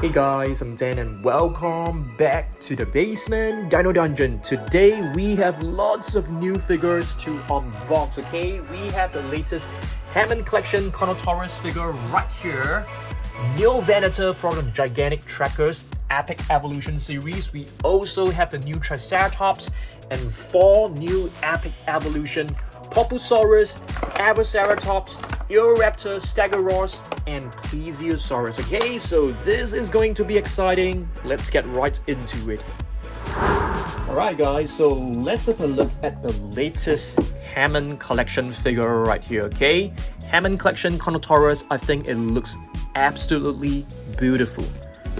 Hey guys, I'm Dan and welcome back to the basement Dino Dungeon. Today we have lots of new figures to unbox, okay? We have the latest Hammond collection Carnotaurus figure right here. Neovenator from the Gigantic Trackers Epic Evolution series. We also have the new Triceratops and 4 new Epic Evolution Poposaurus, Avaceratops, Eoraptor, Stegouros, and Plesiosaurus. Okay, so this is going to be exciting. Let's get right into it. Alright guys, so let's have a look at the latest Hammond collection figure right here, okay? Hammond collection Carnotaurus, I think it looks absolutely beautiful.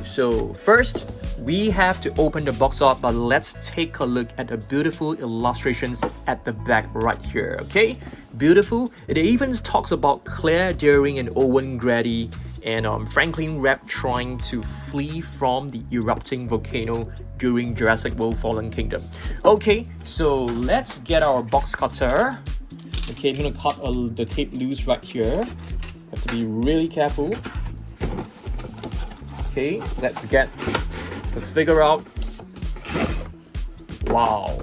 So first, we have to open the box up, but let's take a look at the beautiful illustrations at the back right here, okay? Beautiful. It even talks about Claire, Daring, and Owen Grady, and Franklin Rapp trying to flee from the erupting volcano during Jurassic World Fallen Kingdom. Okay, so let's get our box cutter. Okay, I'm gonna cut the tape loose right here. Have to be really careful. Okay, let's get the figure out. Wow.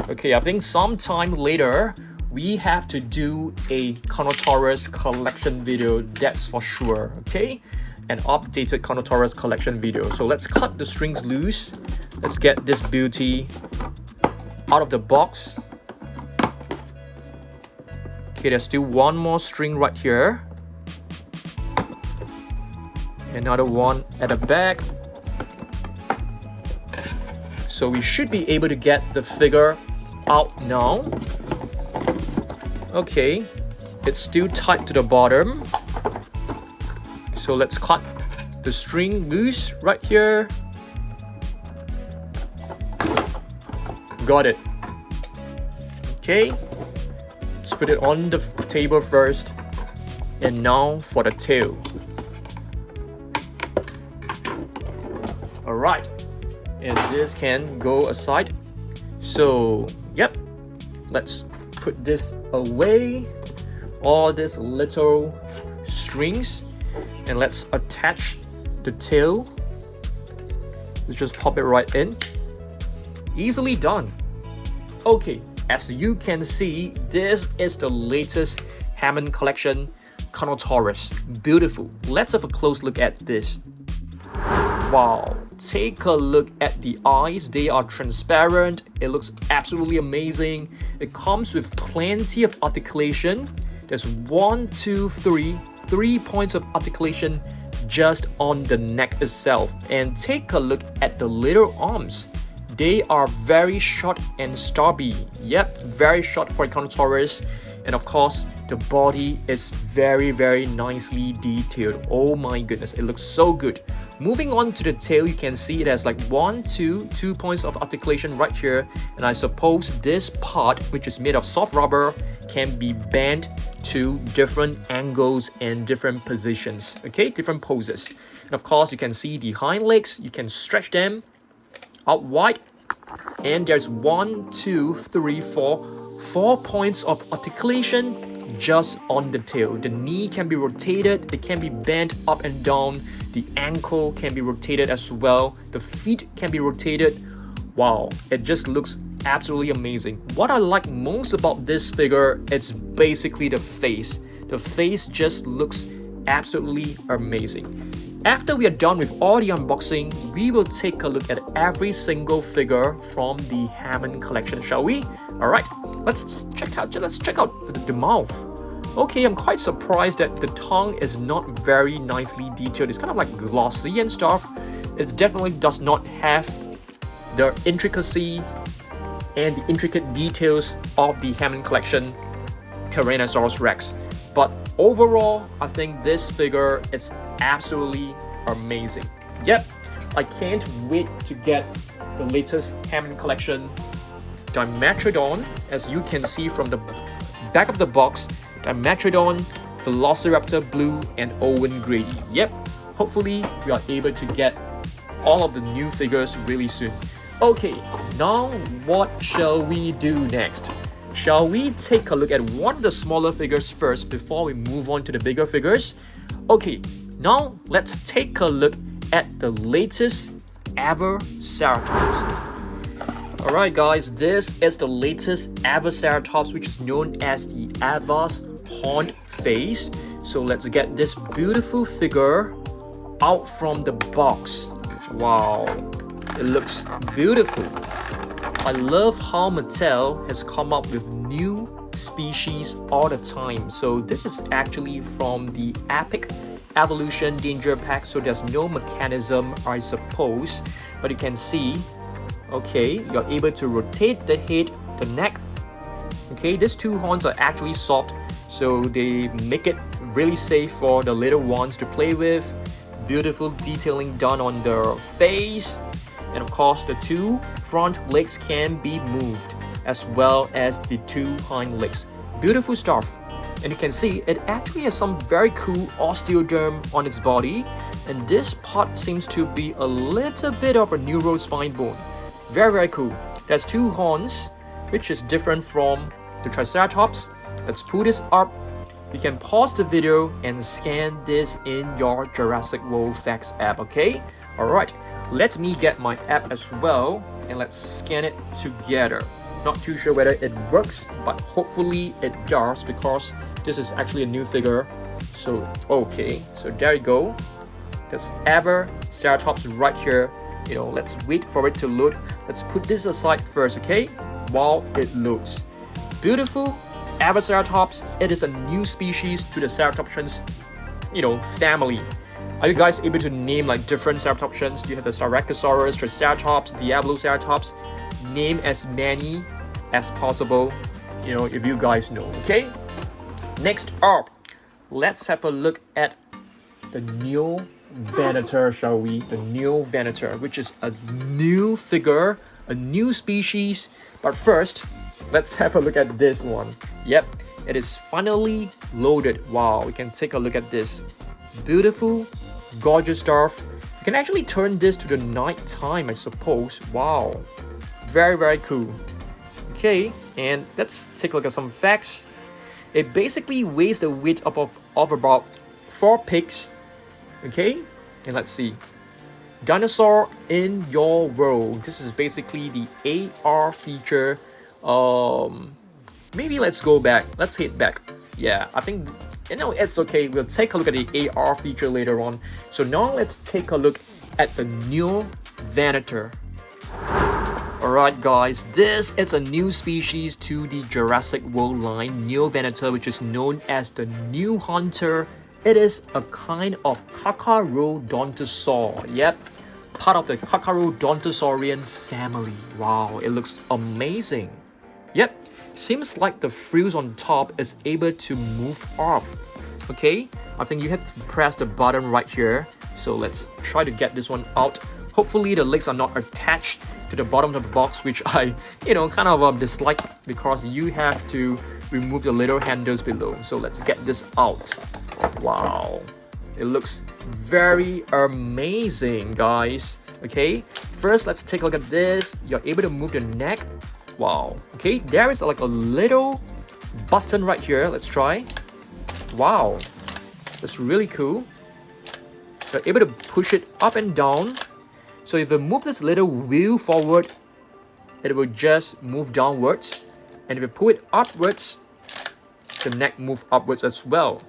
Okay, I think sometime later we have to do a Carnotaurus collection video, that's for sure, okay? An updated Carnotaurus collection video. So let's cut the strings loose. Let's get this beauty out of the box. Okay, there's still one more string right here. Another one at the back. So we should be able to get the figure out now. Okay, it's still tied to the bottom. So let's cut the string loose right here. Got it. Okay, let's put it on the table first. And now for the tail. Alright, and this can go aside. So, yep, let's put this away, all these little strings, and let's attach the tail. Let's just pop it right in. Easily done. Okay, as you can see, this is the latest Hammond collection Carnotaurus. Beautiful. Let's have a close look at this. Wow, take a look at the eyes. They are transparent. It looks absolutely amazing. It comes with plenty of articulation. There's 3 points of articulation just on the neck itself. And take a look at the little arms. They are very short and stubby. Yep, very short for a Carnotaurus. And of course, the body is very nicely detailed. Oh my goodness, it looks so good. Moving on to the tail, you can see it has like 2 points of articulation right here. And I suppose this part, which is made of soft rubber, can be bent to different angles and different positions. Okay, different poses. And of course, you can see the hind legs. You can stretch them out wide. And there's 4 points of articulation just on the tail. The knee can be rotated, it can be bent up and down, the ankle can be rotated as well, the feet can be rotated. Wow, it just looks absolutely amazing. What I like most about this figure is basically the face. The face just looks absolutely amazing. After we are done with all the unboxing, we will take a look at every single figure from the Hammond collection, shall we? Alright, let's check out the mouth. Okay, I'm quite surprised that the tongue is not very nicely detailed. It's kind of like glossy and stuff. It definitely does not have the intricacy and the intricate details of the Hammond collection Tyrannosaurus Rex. But overall, I think this figure is absolutely amazing. Yep, I can't wait to get the latest Hammond collection Dimetrodon. As you can see from the back of the box, Dimetrodon, Velociraptor Blue, and Owen Grady. Yep, hopefully we are able to get all of the new figures really soon. Okay, now what shall we do next? Shall we take a look at one of the smaller figures first before we move on to the bigger figures? Okay, now let's take a look at the latest Avaceratops. Alright guys, this is the latest Avaceratops, which is known as the Ava's horned face. So let's get this beautiful figure out from the box. Wow, it looks beautiful. I love how Mattel has come up with new species all the time. So this is actually from the Epic Evolution Danger Pack, so there's no mechanism, I suppose, but you can see, okay, you're able to rotate the head, the neck. Okay, these two horns are actually soft, so they make it really safe for the little ones to play with. Beautiful detailing done on their face, and of course the two front legs can be moved, as well as the two hind legs. Beautiful stuff. And you can see it actually has some very cool osteoderm on its body, and this part seems to be a little bit of a neural spine bone. Very cool. There's two horns, which is different from the Triceratops. Let's pull this up. You can pause the video and scan this in your Jurassic World Facts app, okay? Alright, let me get my app as well, and let's scan it together. Not too sure whether it works, but hopefully it does, because this is actually a new figure. So, okay, so there you go. There's Avaceratops right here. You know, let's wait for it to load. Let's put this aside first, okay? While it loads. Beautiful Avaceratops. It is a new species to the Ceratopsians, you know, family. Are you guys able to name like different Ceratopsians? You have the Stegouros, Triceratops, Diabloceratops. Name as many as possible, you know, if you guys know, okay? Next up, let's have a look at the Neovenator, shall we? The Neovenator, which is a new figure, a new species. But first, let's have a look at this one. Yep, it is finally loaded. Wow, we can take a look at this. Beautiful, gorgeous stuff. You can actually turn this to the night time, I suppose. Wow, very cool. Okay, and let's take a look at some facts. It basically weighs the weight of about 4 pigs. Okay, and let's see. Dinosaur in your world. This is basically the AR feature. Maybe let's go back. Let's hit back. Yeah, I think, you know, it's okay. We'll take a look at the AR feature later on. So now let's take a look at the Neovenator. Alright guys, this is a new species to the Jurassic World line, Neovenator, which is known as the New Hunter. It is a kind of Carnotaurus. Yep, part of the Carcharodontosaurian family. Wow, it looks amazing. Yep, seems like the frills on top is able to move up. Okay, I think you have to press the button right here. So let's try to get this one out. Hopefully the legs are not attached to the bottom of the box, which I, you know, kind of dislike, because you have to remove the little handles below. So let's get this out. Wow, it looks very amazing, guys. Okay, first let's take a look at this. You're able to move the neck. Wow. Okay, there is like a little button right here. Let's try. Wow, that's really cool. You're able to push it up and down. So if you move this little wheel forward, it will just move downwards. And if you pull it upwards, the neck move upwards as well.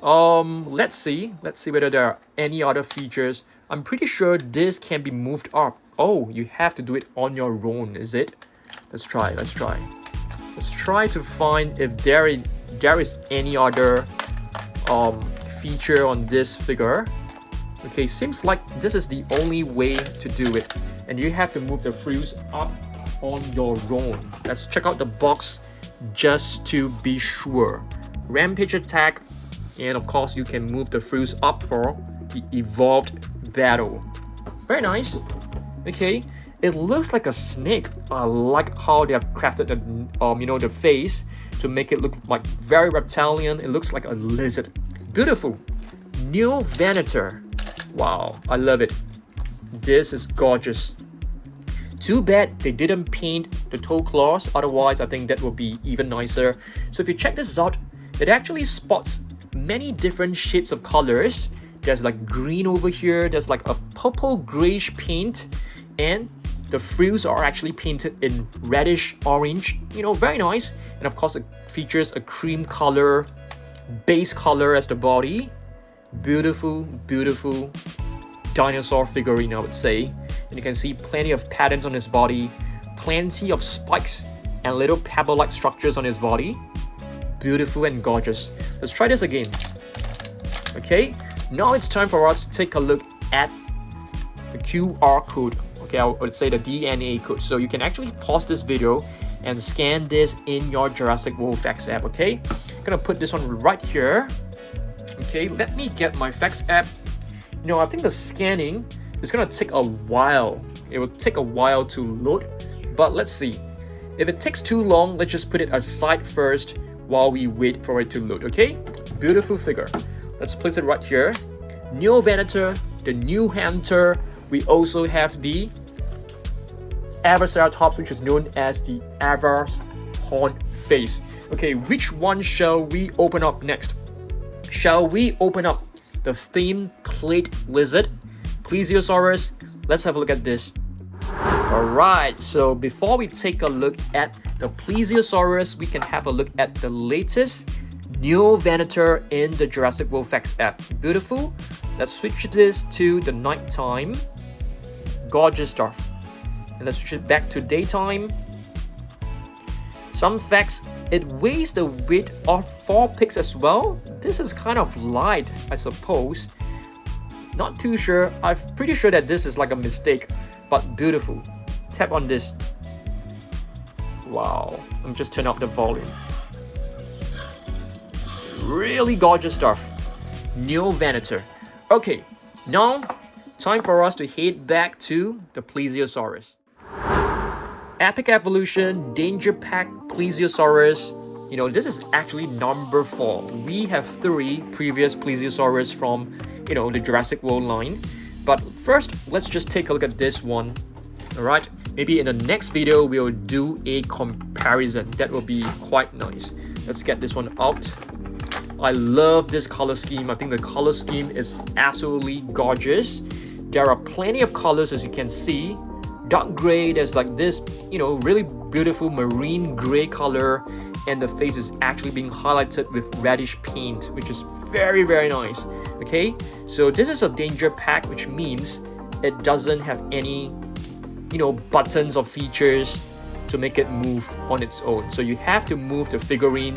Let's see whether there are any other features. I'm pretty sure this can be moved up. Oh, you have to do it on your own, is it? Let's try. Let's try to find if there is any other feature on this figure. Okay, seems like this is the only way to do it, and you have to move the frills up on your own. Let's check out the box just to be sure. Rampage attack, and of course you can move the frills up for the evolved battle. Very nice. Okay, it looks like a snake. I like how they have crafted the you know, the face to make it look like very reptilian. It looks like a lizard. Beautiful. Neovenator. Wow, I love it. This is gorgeous. Too bad they didn't paint the toe claws, otherwise I think that would be even nicer. So if you check this out, it actually spots many different shades of colors. There's like green over here. There's like a purple grayish paint, and the frills are actually painted in reddish orange. You know, very nice. And of course, it features a cream color, base color as the body. Beautiful, beautiful dinosaur figurine, I would say. And you can see plenty of patterns on his body, plenty of spikes and little pebble-like structures on his body. Beautiful and gorgeous. Let's try this again. Okay, now it's time for us to take a look at the QR code. Okay, I would say the DNA code. So you can actually pause this video and scan this in your Jurassic World Facts app. Okay, I'm gonna put this one right here. Okay, let me get my Facts app. You know, I think the scanning is gonna take a while. It will take a while to load, but let's see. If it takes too long, let's just put it aside first while we wait for it to load. Okay, beautiful figure. Let's place it right here. Neovenator, the new hunter. We also have the Avaceratops, which is known as the Ava's horn face. Okay, which one shall we open up next? Shall we open up the thin plate lizard, Plesiosaurus? Let's have a look at this. Alright, so before we take a look at the Plesiosaurus, we can have a look at the latest Neovenator in the Jurassic World Facts app. Beautiful. Let's switch this to the nighttime. Gorgeous stuff. And let's switch it back to daytime. Some facts, it weighs the weight of 4 pigs as well. This is kind of light, I suppose. Not too sure. I'm pretty sure that this is like a mistake, but beautiful. Tap on this. Wow. I'm just turning up the volume. Really gorgeous stuff. Neovenator. Okay, now time for us to head back to the Plesiosaurus. Epic Evolution, Danger Pack Plesiosaurus. You know, this is actually number 4. We have 3 previous Plesiosaurus from, you know, the Jurassic World line. But first, let's just take a look at this one. Alright, maybe in the next video, we'll do a comparison. That will be quite nice. Let's get this one out. I love this color scheme. I think the color scheme is absolutely gorgeous. There are plenty of colors, as you can see. Dark gray, there's like this, you know, really beautiful marine gray color, and the face is actually being highlighted with reddish paint, which is very, very nice. Okay, so this is a danger pack, which means it doesn't have any, you know, buttons or features to make it move on its own. So you have to move the figurine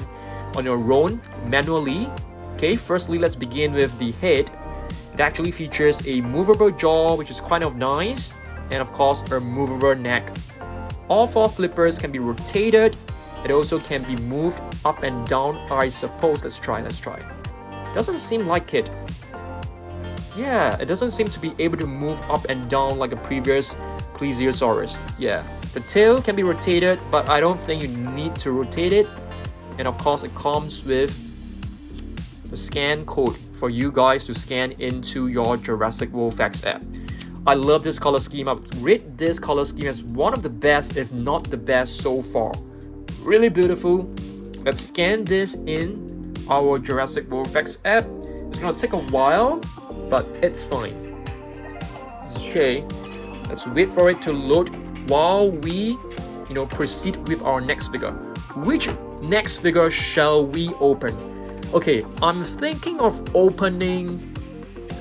on your own manually. Okay, firstly, let's begin with the head. It actually features a movable jaw, which is kind of nice, and of course a movable neck. All 4 flippers can be rotated. It also can be moved up and down, I suppose. Let's try. Doesn't seem like it. Yeah, it doesn't seem to be able to move up and down like the previous Plesiosaurus. Yeah, the tail can be rotated, but I don't think you need to rotate it. And of course, it comes with the scan code for you guys to scan into your Jurassic World Facts app. I love this color scheme. I would rate this color scheme as one of the best, if not the best so far. Really beautiful. Let's scan this in our Jurassic World Facts app. It's gonna take a while, but it's fine. Okay, let's wait for it to load while we, you know, proceed with our next figure. Which next figure shall we open? Okay, I'm thinking of opening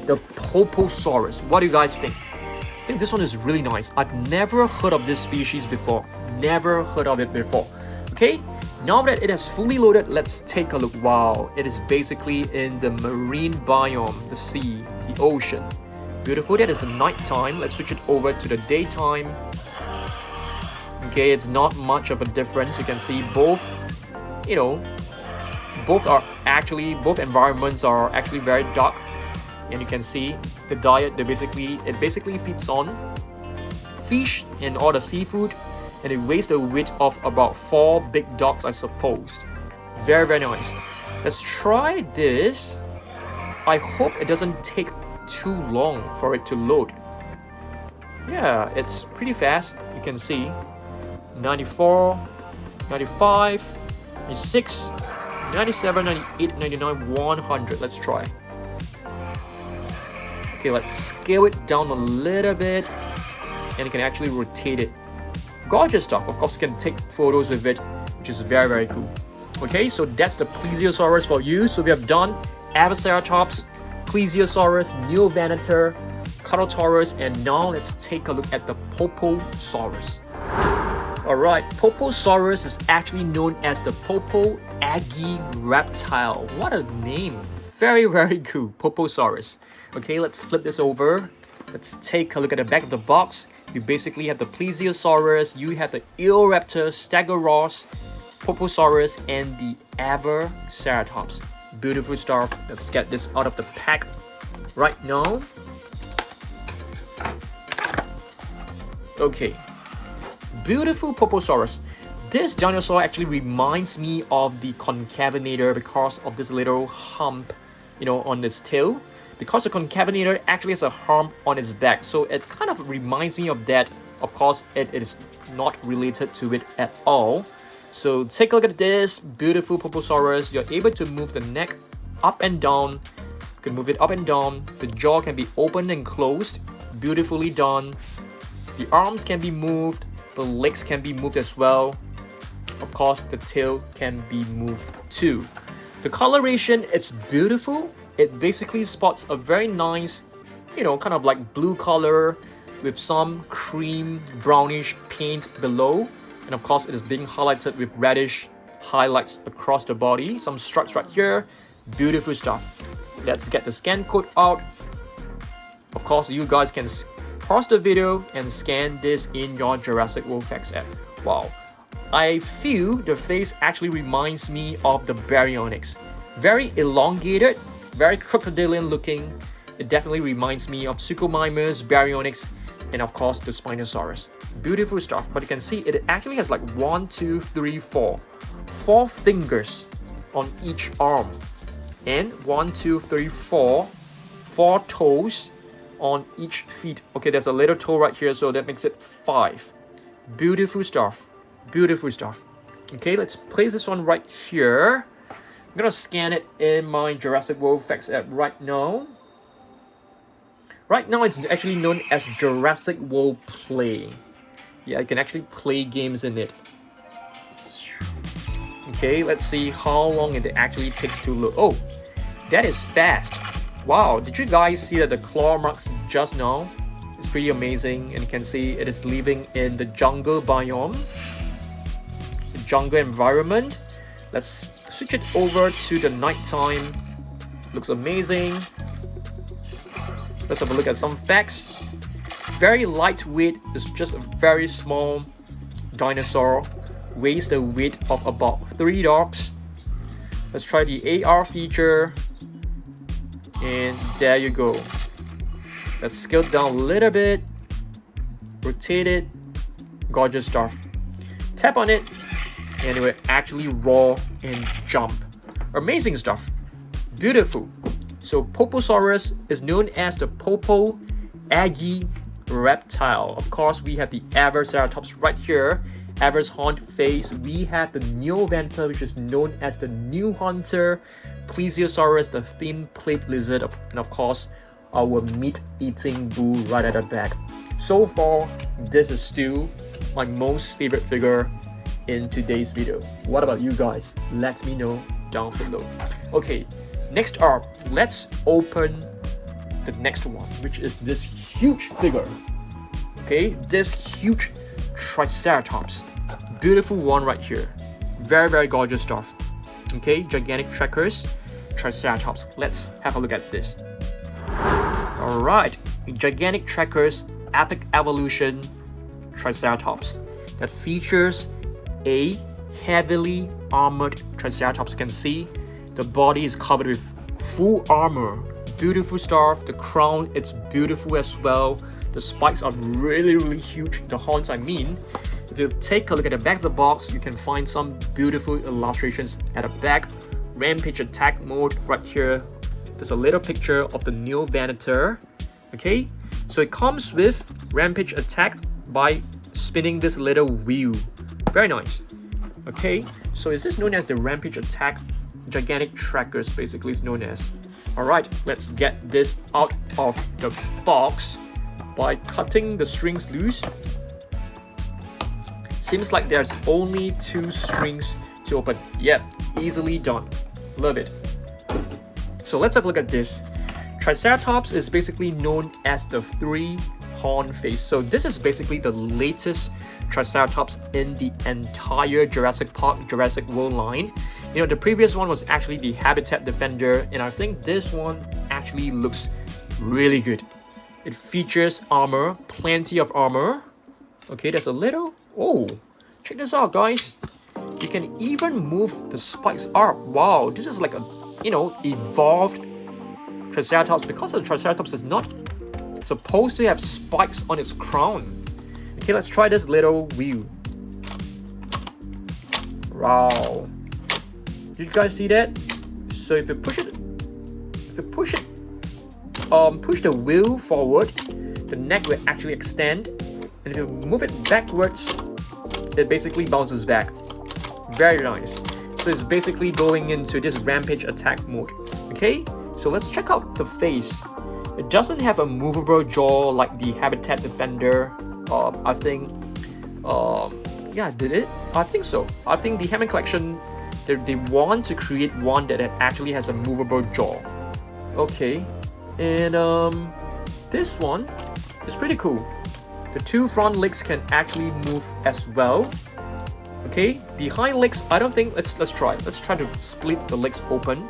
the Poposaurus. What do you guys think? I think this one is really nice. I've never heard of this species before. Never heard of it before. Okay, now that it has fully loaded, let's take a look. Wow, it is basically in the marine biome, the sea, the ocean. Beautiful. That is the nighttime. Let's switch it over to the daytime. Okay, it's not much of a difference. You can see both, you know, both environments are actually very dark, and you can see the diet. It basically feeds on fish and all the seafood, and it weighs the weight of about 4 big dogs, I suppose. Very, very nice. Let's try this. I hope it doesn't take too long for it to load. Yeah, it's pretty fast. You can see 94, 95, 96, 97, 98, 99, 100. Let's try. Okay, let's scale it down a little bit, and you can actually rotate it. Gorgeous stuff. Of course, you can take photos with it, which is very, very cool. Okay, so that's the Plesiosaurus for you. So we have done Avaceratops, Plesiosaurus, Neovenator, Carnotaurus, and now let's take a look at the Poposaurus. Alright, Poposaurus is actually known as the Popo-Aggie-Reptile. What a name! Very, very cool, Poposaurus. Okay, let's flip this over. Let's take a look at the back of the box. You basically have the Plesiosaurus, you have the Eoraptor, Stegouros, Poposaurus, and the Avaceratops. Beautiful stuff. Let's get this out of the pack right now. Okay, beautiful Poposaurus. This dinosaur actually reminds me of the Concavenator because of this little hump, you know, on its tail. Because the Concavenator actually has a hump on its back, so it kind of reminds me of that. Of course, it is not related to it at all. So take a look at this beautiful Poposaurus. You're able to move the neck up and down. You can move it up and down. The jaw can be opened and closed. Beautifully done. The arms can be moved. The legs can be moved as well. Of course, the tail can be moved too. The coloration, it's beautiful. It basically spots a very nice, you know, kind of like blue color with some cream brownish paint below. And of course, it is being highlighted with reddish highlights across the body. Some stripes right here. Beautiful stuff. Let's get the scan code out. Of course, you guys can pause the video and scan this in your Jurassic World Facts app. Wow. I feel the face actually reminds me of the Baryonyx. Very elongated, very crocodilian looking. It definitely reminds me of Suchomimus, Baryonyx, and of course the Spinosaurus. Beautiful stuff, but you can see it actually has like 1, 2, 3, 4. 4 fingers on each arm. And 1, 2, 3, 4. 4 toes on each feet. Okay, there's a little toe right here, so that makes it 5. Beautiful stuff. Beautiful stuff. Okay, let's place this one right here. I'm gonna scan it in my Jurassic World Facts app right now. Right now, it's actually known as Jurassic World Play. Yeah, I can actually play games in it. Okay, let's see how long it actually takes to load. Oh, that is fast. Wow, did you guys see that the claw marks just now? It's pretty amazing, and you can see it is living in the jungle biome. The jungle environment. Let's switch it over to the nighttime. Looks amazing. Let's have a look at some facts. Very lightweight. It's just a very small dinosaur. Weighs the weight of about 3 dogs. Let's try the AR feature. And there you go. Let's scale down a little bit. Rotate it. Gorgeous stuff. Tap on it. And it will actually roar and jump. Amazing stuff. Beautiful. So Poposaurus is known as the Popo-Aggie-Reptile. Of course, we have the Avaceratops right here. Ava's horned face. We have the Neovenator, which is known as the New Hunter. Plesiosaurus, the thin-plate lizard. And of course, our meat-eating bull right at the back. So far, this is still my most favorite figure in today's video. What about you guys? Let me know down below. Okay, next up, let's open the next one, which is this huge figure. Okay, this huge Triceratops. Beautiful one right here. Very, very gorgeous stuff. Okay, gigantic trackers, Triceratops. Let's have a look at this. Alright, gigantic trackers, epic evolution, Triceratops. That features a heavily armored Triceratops. You can see the body is covered with full armor. Beautiful stuff. The crown, it's beautiful as well. The spikes are really, really huge. The horns, I mean. If you take a look at the back of the box, you can find some beautiful illustrations at the back. Rampage attack mode right here. There's a little picture of the Neovenator. Okay, so it comes with Rampage attack by spinning this little wheel. Very nice. Okay, so is this known as the Rampage attack? Gigantic trackers basically is known as. Alright, let's get this out of the box by cutting the strings loose. Seems like there's only 2 strings to open. Yep, easily done. Love it. So let's have a look at this. Triceratops is basically known as the 3-horn face. So this is basically the latest Triceratops in the entire Jurassic Park, Jurassic World line. You know, the previous one was actually the Habitat Defender, and I think this one actually looks really good. It features armor, plenty of armor. Okay, there's a little... Oh, check this out, guys. You can even move the spikes up. Wow, this is like a, you know, evolved Triceratops, because the Triceratops is not supposed to have spikes on its crown. Okay, let's try this little wheel. Wow. Did you guys see that? So if you push it, push the wheel forward, the neck will actually extend, and if you move it backwards, it basically bounces back. Very nice. So it's basically going into this rampage attack mode. Okay, so let's check out the face. It doesn't have a movable jaw like the Habitat Defender. I think, yeah, did it? I think so. I think the Hammond collection, they want to create one that actually has a movable jaw. Okay, and this one is pretty cool. The 2 front legs can actually move as well. Okay, the hind legs, I don't think, let's try. Let's try to split the legs open.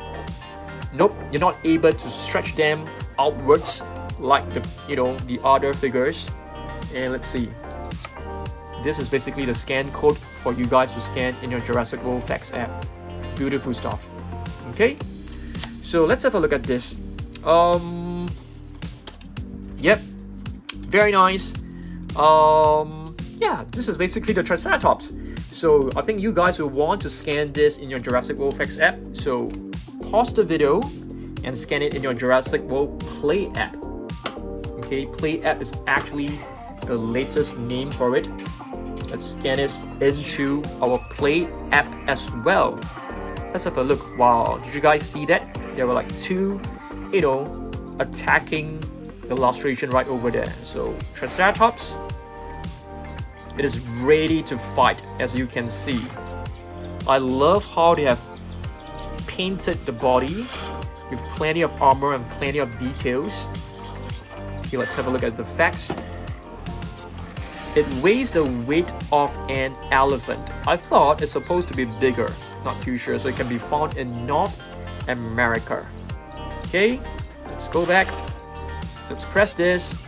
Nope, you're not able to stretch them outwards like the, you know, the other figures. And let's see. This is basically the scan code for you guys to scan in your Jurassic World Facts app. Beautiful stuff. Okay, so let's have a look at this. Yep, very nice. Yeah, this is basically the Triceratops. So I think you guys will want to scan this in your Jurassic World Facts app. So pause the video and scan it in your Jurassic World Play app. Okay, Play app is actually the latest name for it. Let's scan this into our Play app as well. Let's have a look. Wow, did you guys see that? There were like 2, you know, attacking the illustration right over there. So Triceratops, it is ready to fight, as you can see. I love how they have painted the body with plenty of armor and plenty of details. Okay, let's have a look at the facts. It weighs the weight of an elephant. I thought it's supposed to be bigger, not too sure. So it can be found in North America. Okay, let's go back. Let's press this.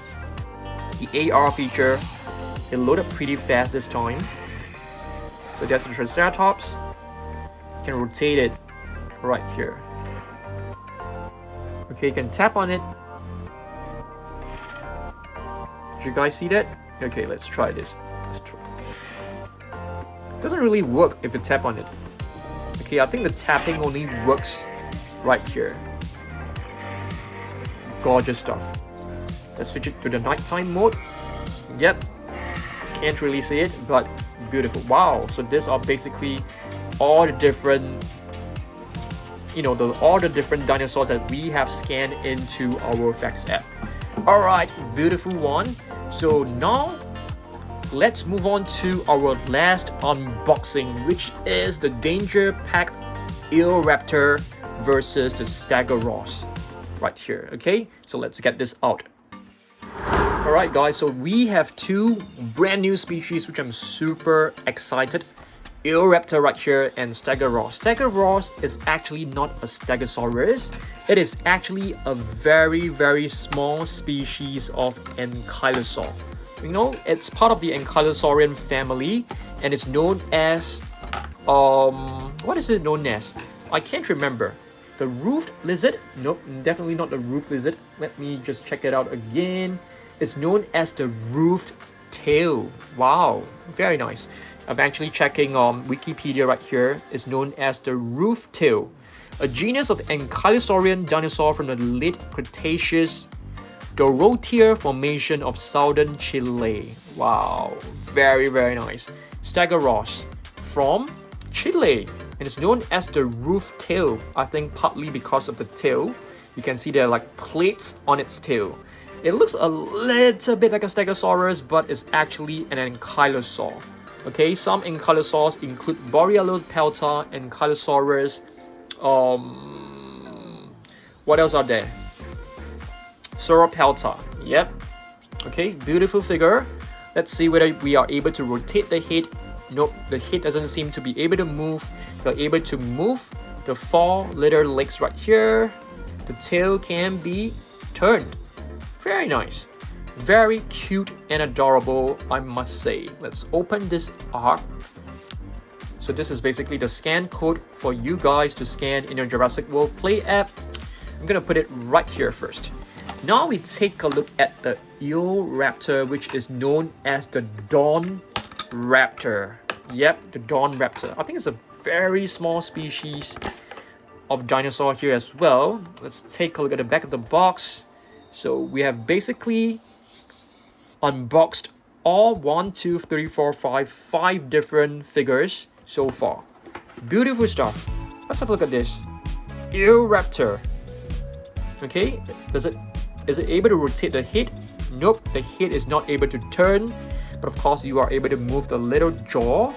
The AR feature, it loaded pretty fast this time. So that's the Triceratops. You can rotate it right here. Okay, you can tap on it. Did you guys see that? Okay, let's try this. Doesn't really work if you tap on it. Okay, I think the tapping only works right here. Gorgeous stuff. Let's switch it to the nighttime mode. Yep, can't really see it, but beautiful. Wow, so these are basically all the different, you know, all the different dinosaurs that we have scanned into our Facts app. Alright, beautiful one. So now let's move on to our last unboxing, which is the Danger Pack Eoraptor versus the Stegouros right here. Okay, so let's get this out. Alright guys, so we have 2 brand new species which I'm super excited. Eoraptor right here and Stegouros. Stegouros is actually not a Stegosaurus. It is actually a very, very small species of Ankylosaur. You know, it's part of the Ankylosaurian family and it's known as what is it known as? I can't remember. The roofed lizard? Nope, definitely not the roofed lizard. Let me just check it out again. It's known as the roofed tail. Wow, very nice. I'm actually checking Wikipedia right here. It's known as the roofed tail, a genus of ankylosaurian dinosaur from the late Cretaceous Dorothea Formation of southern Chile. Wow, very, very nice. Stegouros from Chile, and it's known as the roofed tail. I think partly because of the tail. You can see there are like plates on its tail. It looks a little bit like a Stegosaurus, but it's actually an ankylosaur. Okay, some ankylosaurs include Borealopelta, Ankylosaurus. What else are there? Sauropelta. Yep. Okay, beautiful figure. Let's see whether we are able to rotate the head. Nope, the head doesn't seem to be able to move. You're able to move the 4 little legs right here. The tail can be turned. Very nice. Very cute and adorable, I must say. Let's open this up. So this is basically the scan code for you guys to scan in your Jurassic World Play app. I'm gonna put it right here first. Now we take a look at the Eoraptor, which is known as the Dawn Raptor. Yep, the Dawn Raptor. I think it's a very small species of dinosaur here as well. Let's take a look at the back of the box. So we have basically unboxed all 5 different figures so far. Beautiful stuff. Let's have a look at this. Eoraptor. Okay, is it able to rotate the head? Nope, the head is not able to turn, but of course you are able to move the little jaw.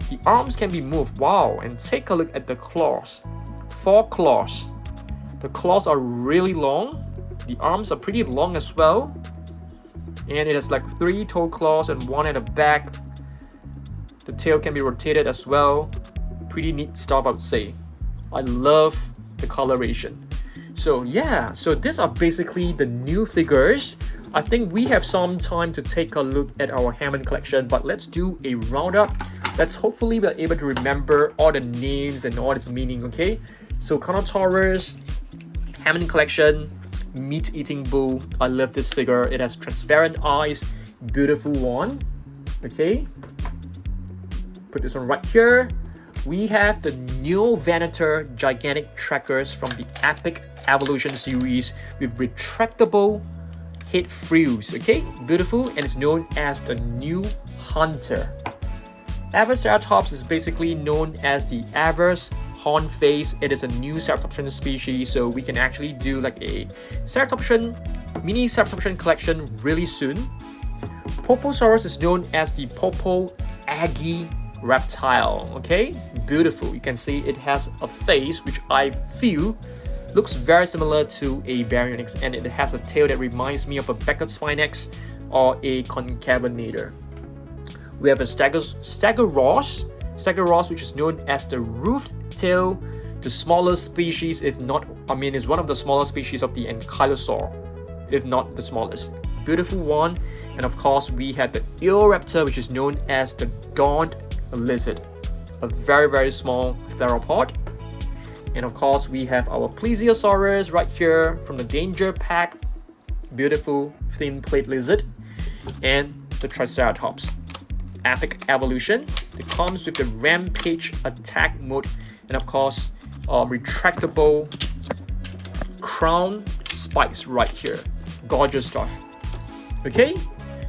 The arms can be moved. Wow, and take a look at the claws. 4 claws. The claws are really long. The arms are pretty long as well. And it has like 3 toe claws and 1 at the back. The tail can be rotated as well. Pretty neat stuff, I would say. I love the coloration. So yeah, so these are basically the new figures. I think we have some time to take a look at our Hammond collection, but let's do a roundup. Let's hopefully be able to remember all the names and all its meaning, okay? So Carnotaurus, Hammond collection, meat-eating bull. I love this figure. It has transparent eyes, beautiful one. Okay, put this one right here. We have the Neovenator gigantic trackers from the Epic Evolution series with retractable head frills. Okay, beautiful, and it's known as the new hunter. Avaceratops is basically known as the Avars horn face. It is a new Ceratopsian species, so we can actually do like a mini Ceratopsian collection really soon. Poposaurus is known as the Popo Aggie reptile. Okay, beautiful. You can see it has a face which I feel looks very similar to a Baryonyx, and it has a tail that reminds me of a Beckett Spinax or a Concavenator. We have a Stegouros, which is known as the roofed tail, the smallest species, if not, is one of the smallest species of the Ankylosaur, if not the smallest. Beautiful one. And of course, we have the Eoraptor, which is known as the Dawn Lizard, a very, very small theropod. And of course, we have our Plesiosaurus right here from the Danger Pack, beautiful thin plate lizard, and the Triceratops. Epic Evolution. It comes with the Rampage attack mode, and of course, retractable crown spikes right here. Gorgeous stuff. Okay,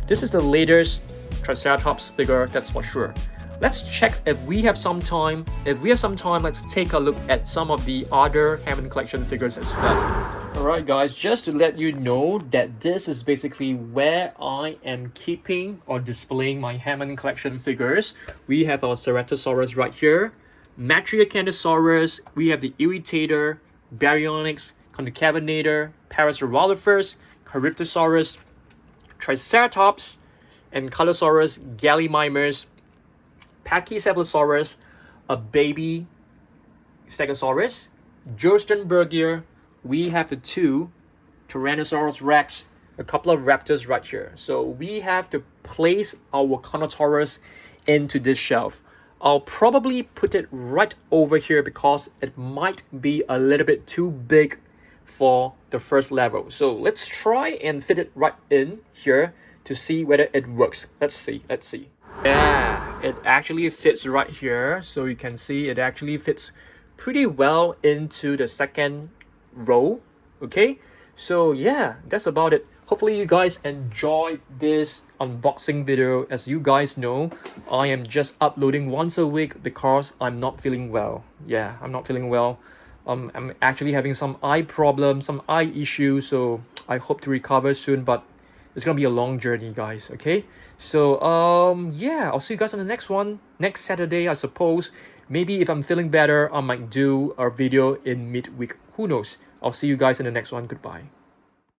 this is the latest Triceratops figure, that's for sure. Let's check if we have some time. If we have some time, let's take a look at some of the other Hammond collection figures as well. Alright guys, just to let you know that this is basically where I am keeping or displaying my Hammond collection figures. We have our Ceratosaurus right here, Matriacanthosaurus, we have the Irritator, Baryonyx, Concavenator, Parasaurolophus, Caryptosaurus, Triceratops, Ankylosaurus, Gallimimus, Pachycephalosaurus, a baby Stegosaurus, Jurstenbergier. We have the 2 Tyrannosaurus Rex, a couple of raptors right here. So we have to place our Carnotaurus into this shelf. I'll probably put it right over here because it might be a little bit too big for the first level. So let's try and fit it right in here to see whether it works. Let's see. Yeah, it actually fits right here. So you can see it actually fits pretty well into the second row. Okay, so yeah, that's about it. Hopefully you guys enjoyed this unboxing video. As you guys know, I am just uploading once a week because I'm not feeling well. Yeah, I'm not feeling well. I'm actually having some eye problems, some eye issues, so I hope to recover soon, but it's gonna be a long journey, guys. Okay, so yeah, I'll see you guys on the next one next Saturday, I suppose. Maybe if I'm feeling better, I might do a video in midweek. Who knows? I'll see you guys in the next one. Goodbye.